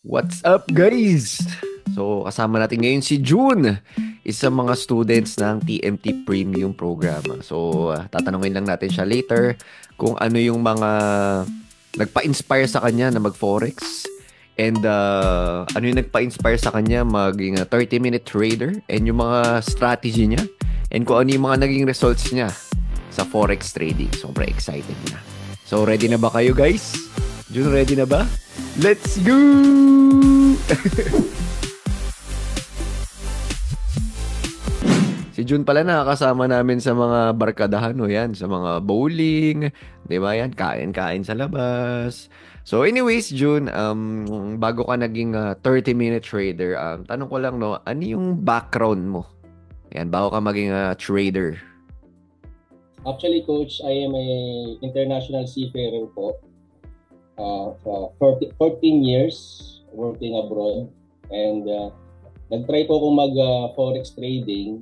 What's up, guys? So, kasama natin ngayon si June, isa mga students ng TMT Premium Programa. So, tatanungin lang natin siya later kung ano yung mga nagpa-inspire sa kanya na mag-forex and ano yung nagpa-inspire sa kanya maging 30-minute trader and yung mga strategy niya and kung ano yung mga naging results niya sa forex trading. Sobrang excited na. So, ready na ba kayo, guys? June, ready na ba? Let's go! Si June pala nakakasama namin sa mga barkadahan, no? Yan, sa mga bowling, di ba yan? Kain-kain sa labas. So anyways, June, bago ka naging 30-minute trader, tanong ko lang, no, ano yung background mo? Yan, bago ka maging trader. Actually, Coach, I am a international seafarer po. For 14 years working abroad. And nag-try po akong mag-forex trading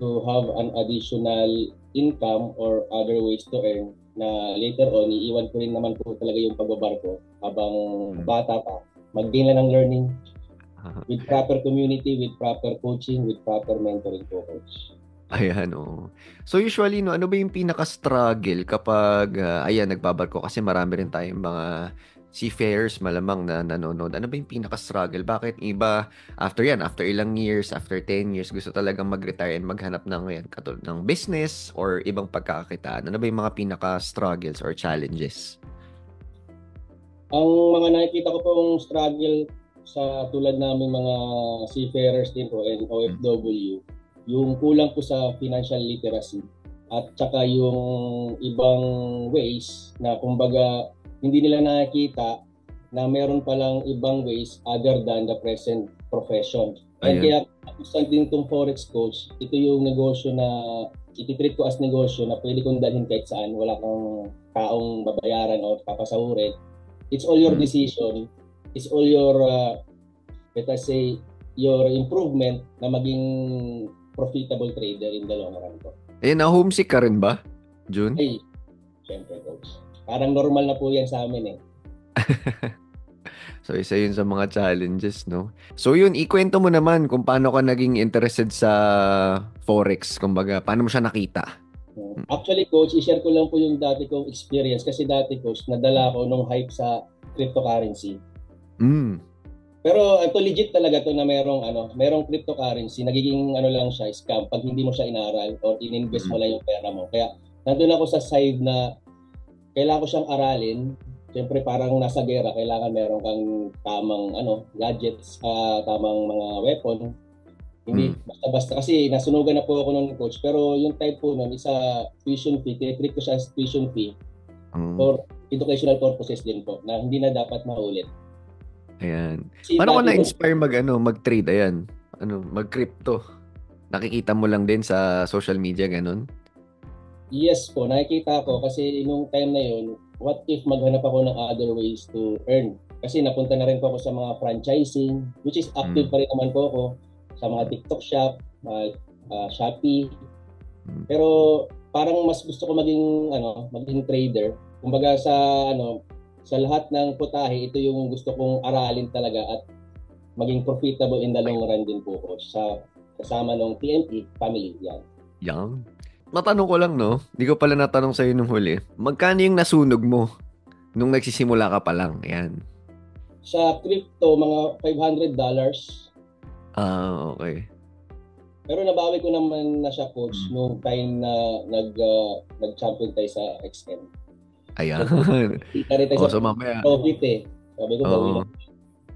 to have an additional income or other ways to earn na later on, iiwan ko rin naman po talaga yung pagbabarko habang bata pa. Mag-gain lang ng learning with proper community, with proper coaching, with proper mentoring po, Coach. Ayan, oh. So usually, no, ano ba yung pinaka-struggle kapag, ayan, nagbabarko? Kasi marami rin tayong mga seafarers malamang na nanonood. Ano ba yung pinaka-struggle? Bakit iba, after yan, after ilang years, after 10 years, gusto talagang mag-retire and maghanap ng, yan, katulad ng business or ibang pagkakakitaan? Ano ba yung mga pinaka-struggles or challenges? Ang mga nakikita ko pong struggle sa tulad namin mga seafarers din po and OFW, yung kulang po sa financial literacy at saka yung ibang ways na kumbaga hindi nila nakikita na meron palang ibang ways other than the present profession. And kaya constant din itong Forex Coach, ito yung negosyo na ititreat ko as negosyo na pwede kong dalhin kahit saan, wala kang taong babayaran o papasahurin. It's all your decision. It's all your, let us say, your improvement na maging profitable trader in the long run po. Eh, na-homesick ka rin ba, June? Ay, syempre, Coach. Parang normal na po yan sa amin eh. So, isa yun sa mga challenges, no? So, yun, ikwento mo naman kung paano ka naging interested sa Forex. Kumbaga, paano mo siya nakita? Actually, Coach, i-share ko lang po yung dati kong experience. Kasi dati, Coach, nadala ko nung hype sa cryptocurrency. Pero ito legit talaga to na merong cryptocurrency, nagiging lang siya, scam pag hindi mo siya inaral or ininvest mo lang yung pera mo. Kaya nandun ako sa side na kailangan ko siyang aralin. Siyempre parang nasa gera, kailangan meron kang tamang gadgets, tamang mga weapon. Hindi basta-basta kasi nasunugan na po ako ng coach, pero yung type po nun isa tuition fee, tinitreat ko siya as tuition fee for educational purposes din po na hindi na dapat maulit. Ayan. Paano ka na-inspire mag-trade? Ayan. Mag-crypto? Nakikita mo lang din sa social media, ganun? Yes po, nakikita ko kasi nung time na yun, what if maghanap ako ng other ways to earn? Kasi napunta na rin po ako sa mga franchising, which is active pa rin naman po ako sa mga TikTok shop, Shopee. Pero parang mas gusto ko maging trader. Kumbaga sa lahat ng putahe, ito yung gusto kong aralin talaga at maging profitable in the long run din po ko sa kasama ng TMT family yan. Yan. Matanong ko lang, no? Hindi ko pala natanong sa'yo nung huli. Magkano yung nasunog mo nung nagsisimula ka pa lang? Yan. Sa crypto, mga $500. Okay. Pero nabawi ko naman na siya, Coach, nung time na nag-champion tayo sa XM. Ayan. So mamaya. Profit eh. Sabi ko,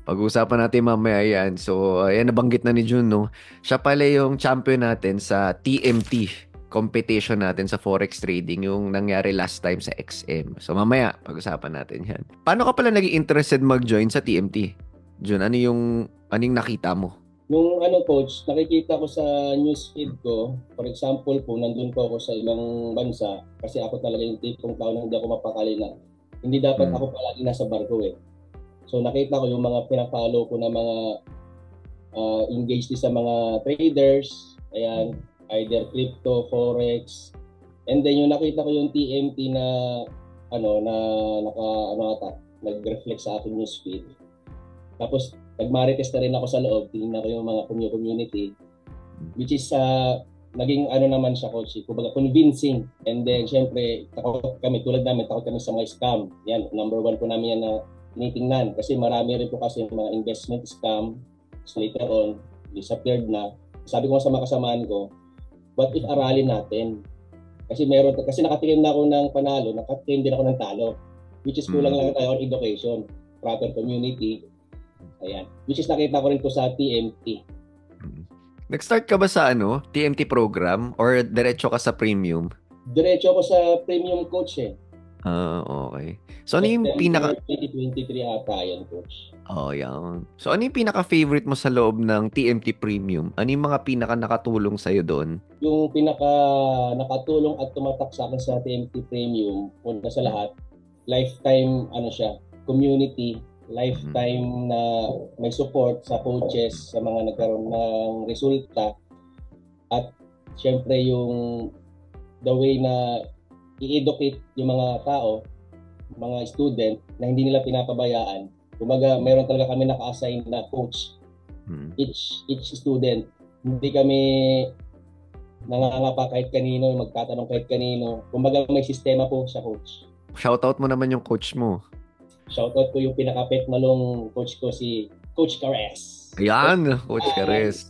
pag-uusapan natin mamaya yan. So, ayan, nabanggit na ni June, no? Siya pala yung champion natin sa TMT competition natin sa Forex trading, yung nangyari last time sa XM. So, mamaya, pag-usapan natin yan. Paano ka pala naging interested mag-join sa TMT? June, ano yung nakita mo? Nung Coach, nakikita ko sa newsfeed ko, for example po, nandun po ako sa ibang bansa kasi ako talaga yung tipong tao na hindi ako mapakali na hindi dapat ako palagi nasa barko eh. So nakita ko yung mga pina-follow ko na mga engaged sa mga traders, ayan, either crypto, forex, and then yung nakita ko yung TMT na nag-reflect sa aking newsfeed. Tapos nagmarites na rin ako sa loob, tinignan ko yung mga community, which is naging ano naman siya, coach, kumbaga convincing. And then syempre takot kami, tulad namin, takot kami sa mga scam. Yan, number one po namin yan na tinitingnan kasi marami rin po kasi mga investment scam. So later on disappeared na. Sabi ko sa mga kasamaan ko, what if aralin natin? Kasi nakatingin na ako ng panalo, nakatingin din ako ng talo, which is kulang lang tayo on education, proper community. Ayan, which is nakita ko rin po sa TMT. Nag-start ka ba sa TMT program or diretso ka sa premium? Diretso ako sa premium, coach eh. Okay. So ano yung pinaka 2023 ata yan, coach. yan. So ano yung pinaka-favorite mo sa loob ng TMT premium? Ano yung mga pinaka nakatulong sa'yo doon? Yung pinaka nakatulong at tumatak sa akin sa TMT premium, una sa lahat, lifetime siya, community, lifetime na may support sa coaches, sa mga nagkaroon ng resulta, at syempre yung the way na i-educate yung mga tao, mga student, na hindi nila pinapabayaan. Kumbaga, mayroon talaga kami naka-assign na coach each student. Hindi kami nangangapa kahit kanino, magtatanong kahit kanino. Kumbaga, may sistema po sa coach. Shoutout mo naman yung coach mo. Shoutout ko yung pinaka-pet malong coach ko, si Coach Cares. Ayan, Coach Cares.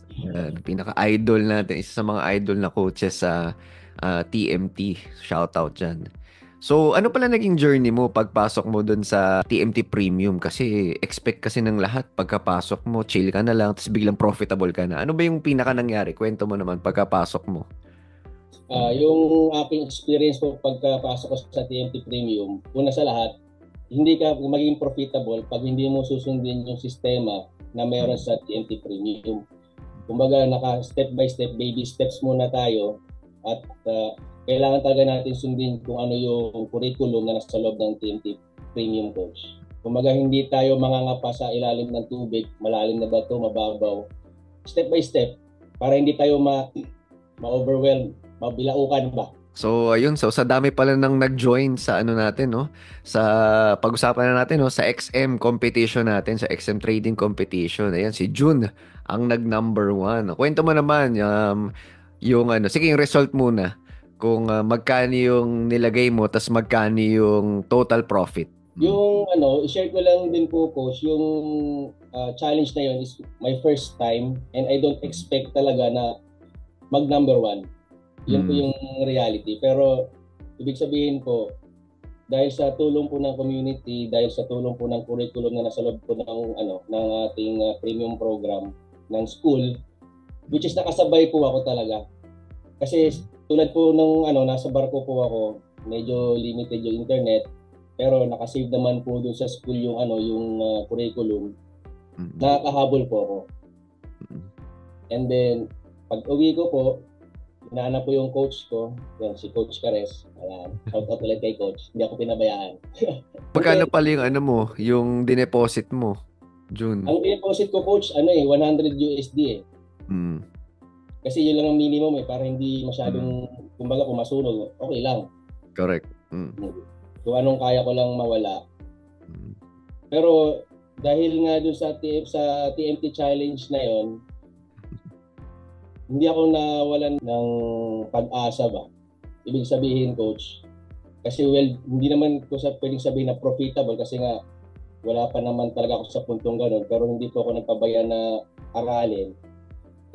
Pinaka-idol natin. Isa sa mga idol na coaches sa TMT. Shoutout dyan. So, ano pala naging journey mo pagpasok mo dun sa TMT Premium? Kasi expect kasi ng lahat, pagkapasok mo, chill ka na lang, tapos biglang profitable ka na. Ano ba yung pinaka nangyari? Kwento mo naman pagkapasok mo. Yung aking experience po pagkapasok ko sa TMT Premium, una sa lahat, hindi ka magiging profitable pag hindi mo susundin yung sistema na meron sa TMT Premium. Kumbaga, step by step, baby steps muna tayo, at kailangan talaga natin sundin kung ano yung curriculum na nasa loob ng TMT Premium, coach. Kumbaga, hindi tayo mangangapa sa ilalim ng tubig, malalim na ba ito, mababaw. Step by step, para hindi tayo ma-overwhelm, mabilaukan ba. So, ayun. So, sa dami pala nang nag-join sa natin, no? Sa pag-usapan na natin, no? Sa XM competition natin, sa XM trading competition. Ayan, si June ang nag-number 1. Kwento mo naman, yung sige, yung result muna. Kung magkano yung nilagay mo, tas magkano yung total profit. Yung i-share ko lang din po, coach, yung challenge na yun is my first time, and I don't expect talaga na mag-number 1. Yun po yung reality. Pero ibig sabihin po, dahil sa tulong po ng community, dahil sa tulong po ng curriculum na nasa loob po ng ating premium program ng school, which is nakasabay po ako talaga. Kasi tulad po ng nasa barko po ako, medyo limited yung internet, pero nakasave naman po doon sa school yung yung curriculum. Nakakahabol po ako. And then pag uwi ko po, inaanap po yung coach ko, yan, si Coach Cares. Ayan, shout out ulit kay Coach. Hindi ako pinabayaan. Magkano pala yung mo, yung dineposit mo, June? Ang deposit ko, Coach, 100 USD eh. Kasi yun lang ang minimum para hindi masyadong, kumbaga, pumasunog. Okay lang. Correct. Kung anong kaya ko lang mawala. Pero dahil nga dun sa TMT challenge na yon, hindi ako nawalan ng pag-asa ba. Ibig sabihin, coach, kasi hindi naman ko pwedeng sabihin na profitable kasi nga wala pa naman talaga ako sa puntong ganun, pero hindi po ako nagpabaya na aralin.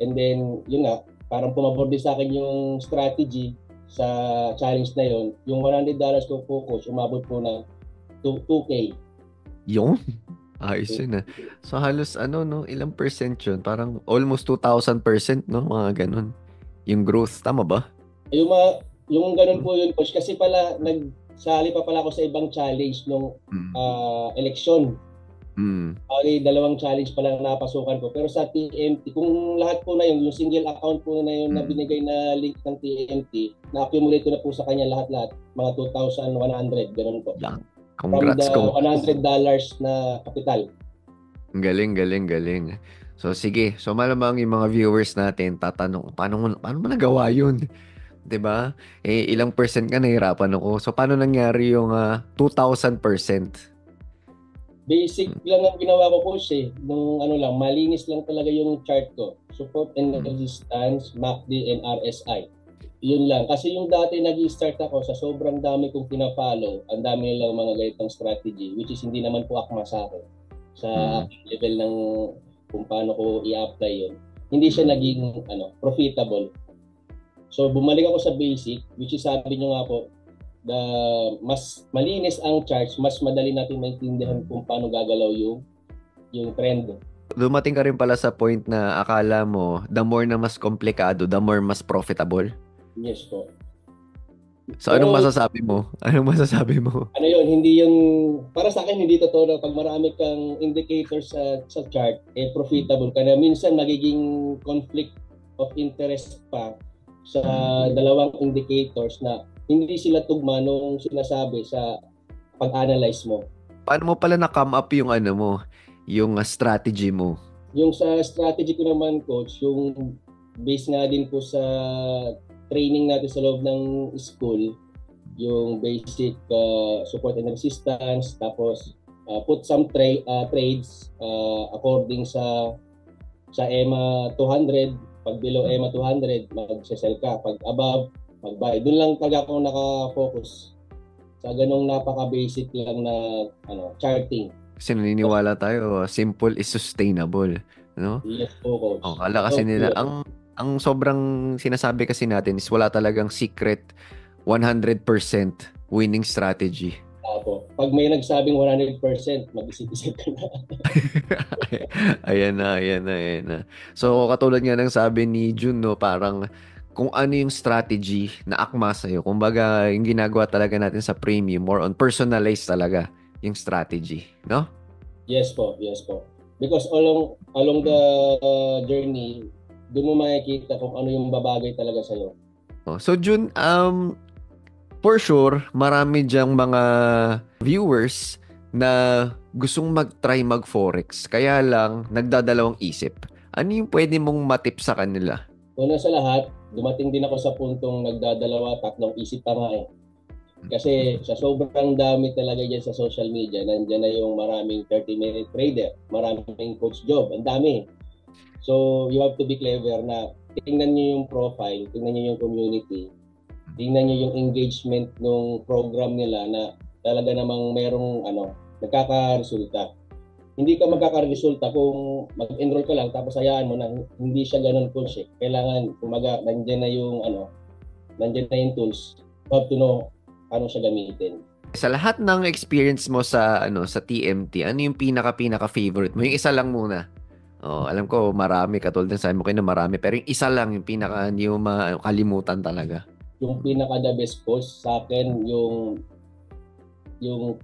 And then, yun nga, parang pumabor din sa akin yung strategy sa challenge na yon. Yung $100 ko po, coach, umabot po na 2K. Yung? Ayos yun ah. So halos ilang percent yun? Parang almost 2,000%, no? Mga ganun. Yung growth, tama ba? Yung ganun po yun, coach. Kasi pala, nagsali pa pala ako sa ibang challenge nung election. Okay, 2 challenge pa lang napasukan ko. Pero sa TMT, kung lahat po na yun, yung single account po na yun na binigay na link ng TMT, na-accumulate ko na po sa kanya lahat-lahat. Mga 2,100, ganun po. Lang. Congrats from the $100 na kapital. Galing. So sige, so malamang yung mga viewers natin tatanong, paano mo nagawa yun? 'Di ba? Ilang percent ka nahirapan ako. So paano nangyari yung 2,000%? Basic lang ang ginawa ko, coach eh. Nung ano lang, malinis lang talaga yung chart ko. Support and resistance, MACD and RSI. Yun lang. Kasi yung dati nag-start ako sa sobrang dami kong pina-follow, ang dami nilang mga ganitong strategy, which is hindi naman po akma sa akin. Sa level ng kung paano ko i-apply yun. Hindi siya naging profitable. So bumalik ako sa basic, which is sabi nyo nga po, mas malinis ang charts, mas madali natin maintindihan kung paano gagalaw yung trend. Dumating ka rin pala sa point na akala mo, the more na mas komplikado, the more mas profitable? Yes po. So, anong masasabi mo? Anong masasabi mo? Ano yun, hindi yun, para sa akin, hindi totoo na pag marami kang indicators sa chart, profitable ka na. Minsan, nagiging conflict of interest pa sa dalawang indicators na hindi sila tugma nung sinasabi sa pag-analyze mo. Paano mo pala na-come up yung yung strategy mo? Yung sa strategy ko naman, coach, yung base nga din po sa training natin sa loob ng school, yung basic support and resistance, tapos put some trades according sa EMA 200. Pag below EMA 200, mag-sell ka. Pag above, mag-buy. Doon lang talaga ako naka-focus sa ganong napaka-basic lang na charting. Kasi naniniwala tayo, simple is sustainable, no? Yes po, coach. Kala kasi nila, ang sobrang sinasabi kasi natin is wala talagang secret 100% winning strategy. Apo. Pag may nagsabing 100%, mag-isip-isip ka na. Ayan na. So, katulad nga ng sabi ni Jun, no, parang kung ano yung strategy na akma sa'yo. Kumbaga, yung ginagawa talaga natin sa premium, more on personalized talaga yung strategy, no? Yes po. Because along the journey, doon mo makikita kung ano yung babagay talaga sa'yo. So, Jun, for sure, marami diyang mga viewers na gustong mag-try mag-forex. Kaya lang, nagdadalawang isip. Ano yung pwede mong matip sa kanila? Una sa lahat, dumating din ako sa puntong nagdadalawa, tatlong isip pa nga eh. Kasi sa sobrang dami talaga dyan sa social media, nandiyan na yung maraming 30-minute trader, maraming coach job, ang dami. So, you have to be clever na tingnan nyo yung profile, tingnan nyo yung community, tingnan nyo yung engagement ng program nila na talaga namang merong nagkakaresulta. Hindi ka magkakaresulta kung mag-enroll ka lang tapos hayaan mo na hindi siya ganun coach eh. Kailangan kumaga nandiyan na yung tools. You have to know paano siya gamitin. Sa lahat ng experience mo sa sa TMT, ano yung pinaka favorite mo? Yung isa lang muna. Alam ko marami, katulad ng sabi mo kayo na marami, pero yung isa lang yung pinaka hindi mo makalimutan talaga. Yung pinaka the best coach sa akin yung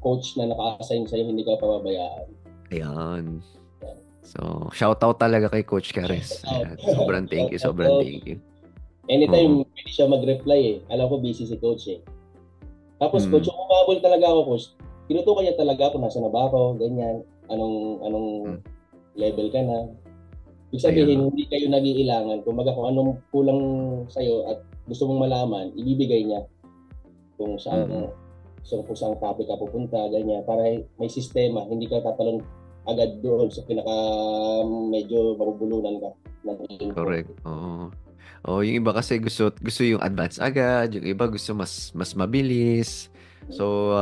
coach na naka-assign sa'yo, hindi ka pababayaan. Ayan. So, shout out talaga kay Coach Cares. Sobrang thank you. Anytime pwede siya mag-reply eh. Alam ko busy si coach eh. Tapos coach, kung umabol talaga ako coach, tinutukan niya talaga ako, nasa na ba ako, ganyan, anong level ka na. Ibig sabihin, hindi kayo nag-iilangan. Kung anong kulang sa'yo at gusto mong malaman, ibibigay niya kung saan kung topic ka pupunta, ganyan, para may sistema, hindi ka tatalon agad doon sa pinaka medyo mabubulunan ka ng info. Correct. Yung iba kasi gusto yung advance agad, yung iba gusto mas mabilis. So,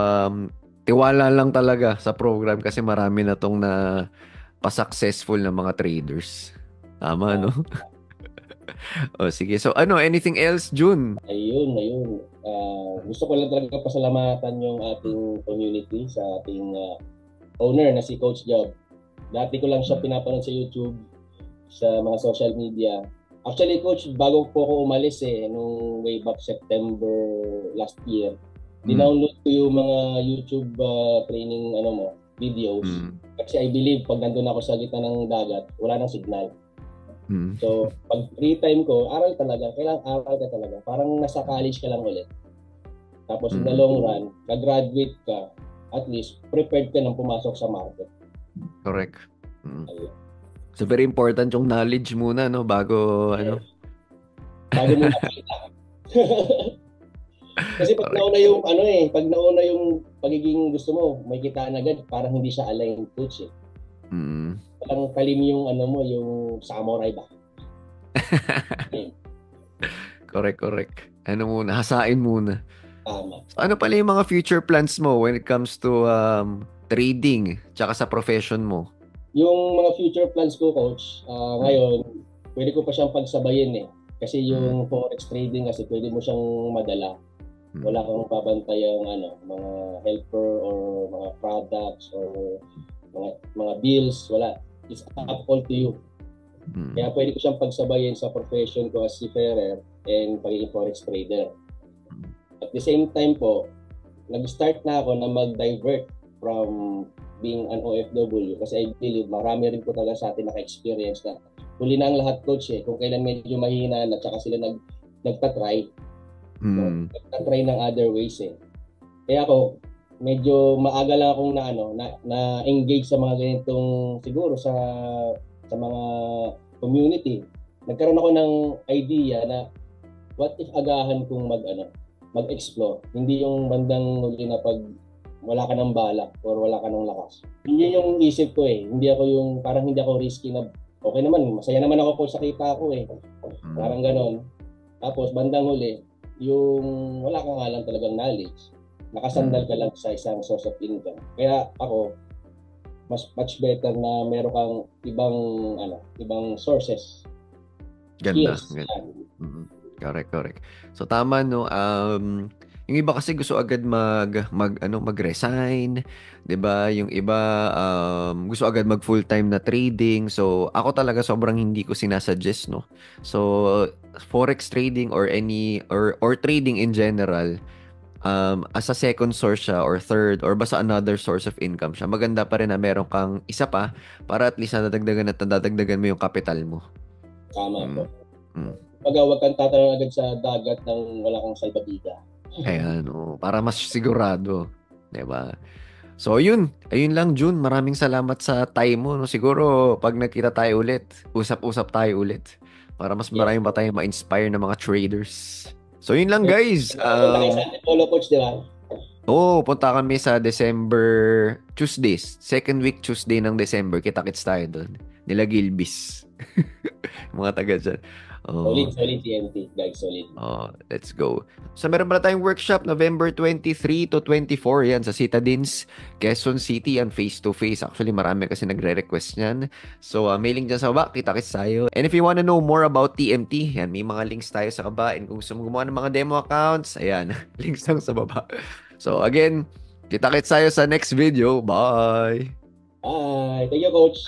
tiwala lang talaga sa program kasi marami na tong na pa-successful na mga traders. Tama, no? Sige. So, anything else, Jun? Ayun. Gusto ko lang talaga pasalamatan yung ating community sa ating owner na si Coach Job. Dati ko lang siya pinapanood sa YouTube, sa mga social media. Actually, Coach, bago po ako umalis nung way back September last year, dinownload ko yung mga YouTube training videos. Kasi I believe pag nandun ako sa gitna ng dagat, wala nang signal. So, pag free time ko, aral talaga. Kailangan aral ka talaga. Parang nasa college ka lang ulit. Tapos in the long run, nag-graduate ka, at least prepared ka nang pumasok sa market. Correct. So, very important yung knowledge muna, no? Bago, Bago mo nakita. Kasi pag Correct. nauna yung ano eh, pag nauna yung pagiging gusto mo, may kitaan agad, parang hindi siya aligned coach eh. Mm. Parang talim yung ano mo, yung samurai ba? Eh, Correct, correct. Ano muna, hasain muna. tama, So, ano tama. pala yung mga future plans mo when it comes to trading tsaka sa profession mo? Yung mga future plans ko, coach, Mm. ngayon, pwede ko pa siyang pagsabayin eh. Kasi Mm. yung forex trading kasi pwede mo siyang madala. Mm. Wala kang babantayang ano, mga helper or mga products or mga bills, wala. It's Mm. up all to you. Mm. Kaya pwede ko siyang pagsabayin sa profession ko as seafarer and pagiging forex trader. Mm. At the same time po, nag-start na ako na mag-divert from being an OFW kasi I believe marami rin po talaga sa atin naka-experience na huli na ang lahat coach eh. Kung kailan medyo mahina at saka sila nagtatry, no? Mm. Nagtatry ng other ways eh. Kaya ako, medyo maaga lang akong na engage sa mga ganitong siguro sa mga community. Nagkaroon ako ng idea na what if agahan kong mag-explore. Hindi yung bandang huli na pag wala ka ng balak or wala ka ng lakas. Yun yung isip ko eh. Hindi ako yung, parang hindi ako risky na, okay naman, masaya naman ako kung sa kita ko eh. Mm. Parang ganon. Tapos bandang huli, yung wala ka nga lang talagang knowledge, nakasandal Mm. ka lang sa isang source of income. Kaya ako, mas much better na meron kang ibang sources, Ganda. skills. Ganda. Yan. Mm. Correct, correct. So tama no. Yung iba kasi gusto agad mag-resign, 'di ba? Yung iba gusto agad mag full-time na trading. So ako talaga sobrang hindi ko sinasuggest no. So forex trading or any or trading in general, as a second source siya or third or basta another source of income siya. Maganda pa rin na meron kang isa pa para at least nadadagdagan mo yung kapital mo. Tama po. Mm. Mm. Pag huwag kang tatanong agad sa dagat ng wala kang salbabida. Ayan, oh, para mas sigurado, 'di ba? So, ayun lang June. Maraming salamat sa time mo, no. Siguro pag nagkita tayo ulit, usap-usap tayo ulit para mas Yes maraming pa po. tayong ma-inspire ng mga traders. So, yun lang Pwede guys. magpunta kayo sa Antipolo coach, di ba? Punta kami sa December Tuesdays. Second week Tuesday ng December. Kita-kits tayo doon. Nila Gilbis. Mga taga dyan. Solid, Oh. solid TNT, guys, solid. Oh, let's go. So meron pala tayong workshop November 23 to 24 yan sa Citadines, Quezon City, yan face to face. Actually marami kasi nagre-request niyan. So may link dyan sa baba, kita-kits tayo. And if you wanna know more about TMT, yan may mga links tayo sa baba. And kung gusto mo gumawa ng mga demo accounts, ayan, links lang sa baba. So again, kita-kits tayo sa next video. Bye! Bye. Thank you, coach.